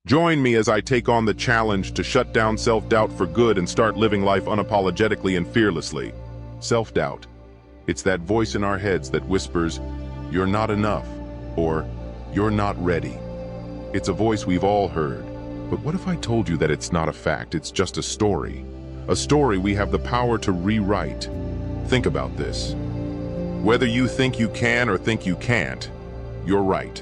Join me as I take on the challenge to shut down self-doubt for good and start living life unapologetically and fearlessly. Self-doubt. It's that voice in our heads that whispers, "You're not enough," or "You're not ready." It's a voice we've all heard. But what if I told you that it's not a fact, it's just a story? A story we have the power to rewrite. Think about this. Whether you think you can or think you can't, you're right.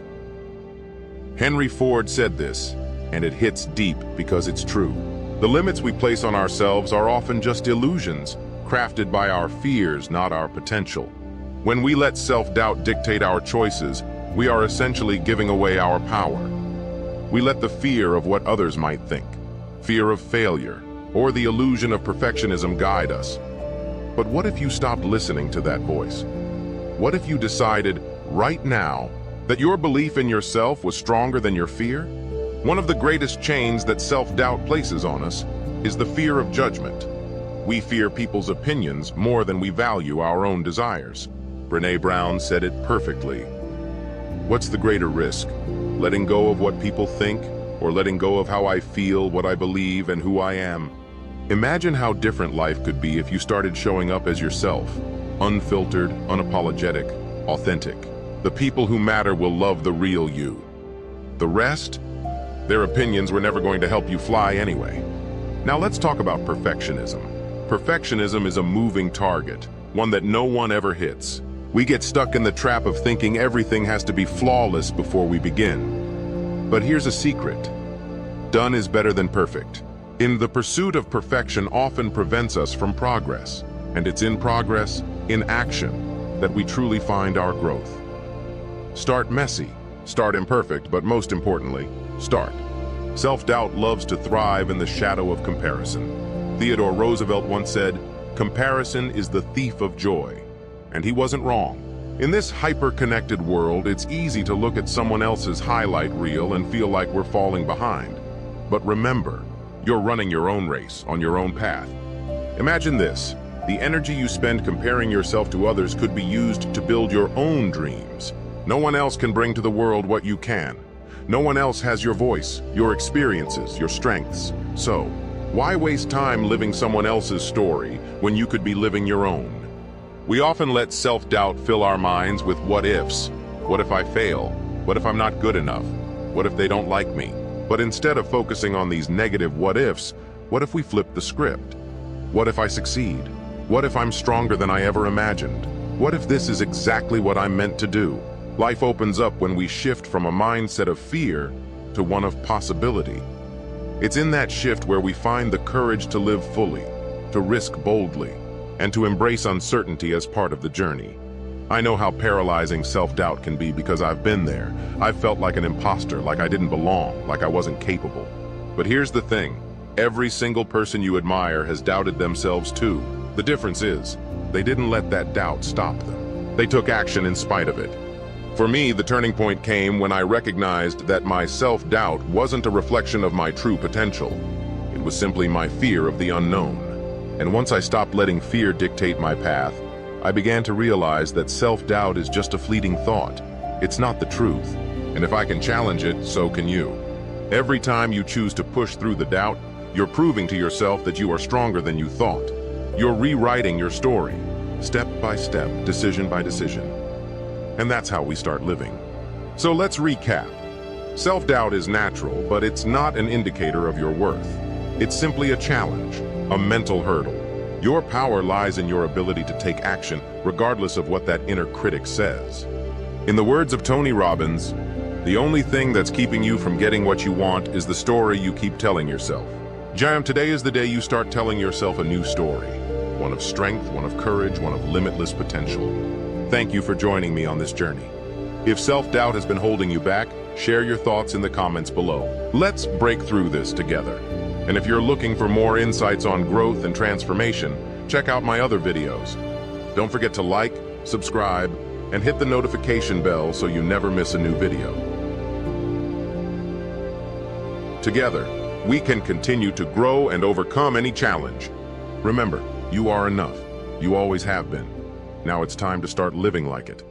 Henry Ford said this, and it hits deep because it's true. The limits we place on ourselves are often just illusions, crafted by our fears, not our potential. When we let self-doubt dictate our choices, we are essentially giving away our power. We let the fear of what others might think, fear of failure, or the illusion of perfectionism guide us. But what if you stopped listening to that voice? What if you decided, right now, that your belief in yourself was stronger than your fear? One of the greatest chains that self-doubt places on us is the fear of judgment. We fear people's opinions more than we value our own desires. Brené Brown said it perfectly. What's the greater risk? Letting go of what people think, or letting go of how I feel, what I believe, and who I am? Imagine how different life could be if you started showing up as yourself, unfiltered, unapologetic, authentic. The people who matter will love the real you. The rest? Their opinions were never going to help you fly anyway. Now let's talk about perfectionism. Perfectionism is a moving target, one that no one ever hits. We get stuck in the trap of thinking everything has to be flawless before we begin. But here's a secret. Done is better than perfect. In the pursuit of perfection often prevents us from progress. And it's in progress, in action, that we truly find our growth. Start messy, start imperfect, but most importantly, start. Self-doubt loves to thrive in the shadow of comparison. Theodore Roosevelt once said, "Comparison is the thief of joy." And he wasn't wrong. In this hyper-connected world, it's easy to look at someone else's highlight reel and feel like we're falling behind. But remember, you're running your own race, on your own path. Imagine this. The energy you spend comparing yourself to others could be used to build your own dreams. No one else can bring to the world what you can. No one else has your voice, your experiences, your strengths. So, why waste time living someone else's story when you could be living your own? We often let self-doubt fill our minds with what-ifs. What if I fail? What if I'm not good enough? What if they don't like me? But instead of focusing on these negative what-ifs, what if we flip the script? What if I succeed? What if I'm stronger than I ever imagined? What if this is exactly what I'm meant to do? Life opens up when we shift from a mindset of fear to one of possibility. It's in that shift where we find the courage to live fully, to risk boldly, and to embrace uncertainty as part of the journey. I know how paralyzing self-doubt can be because I've been there. I've felt like an imposter, like I didn't belong, like I wasn't capable. But here's the thing. Every single person you admire has doubted themselves too. The difference is, they didn't let that doubt stop them. They took action in spite of it. For me, the turning point came when I recognized that my self-doubt wasn't a reflection of my true potential. It was simply my fear of the unknown. And once I stopped letting fear dictate my path, I began to realize that self-doubt is just a fleeting thought. It's not the truth. And if I can challenge it, so can you. Every time you choose to push through the doubt, you're proving to yourself that you are stronger than you thought. You're rewriting your story, step by step, decision by decision. And that's how we start living. So let's recap. Self-doubt is natural, but it's not an indicator of your worth. It's simply a challenge, a mental hurdle. Your power lies in your ability to take action, regardless of what that inner critic says. In the words of Tony Robbins, the only thing that's keeping you from getting what you want is the story you keep telling yourself. Jam, today is the day you start telling yourself a new story. One of strength, one of courage, one of limitless potential. Thank you for joining me on this journey. If self-doubt has been holding you back, share your thoughts in the comments below. Let's break through this together. And if you're looking for more insights on growth and transformation, check out my other videos. Don't forget to like, subscribe, and hit the notification bell so you never miss a new video. Together, we can continue to grow and overcome any challenge. Remember, you are enough. You always have been. Now it's time to start living like it.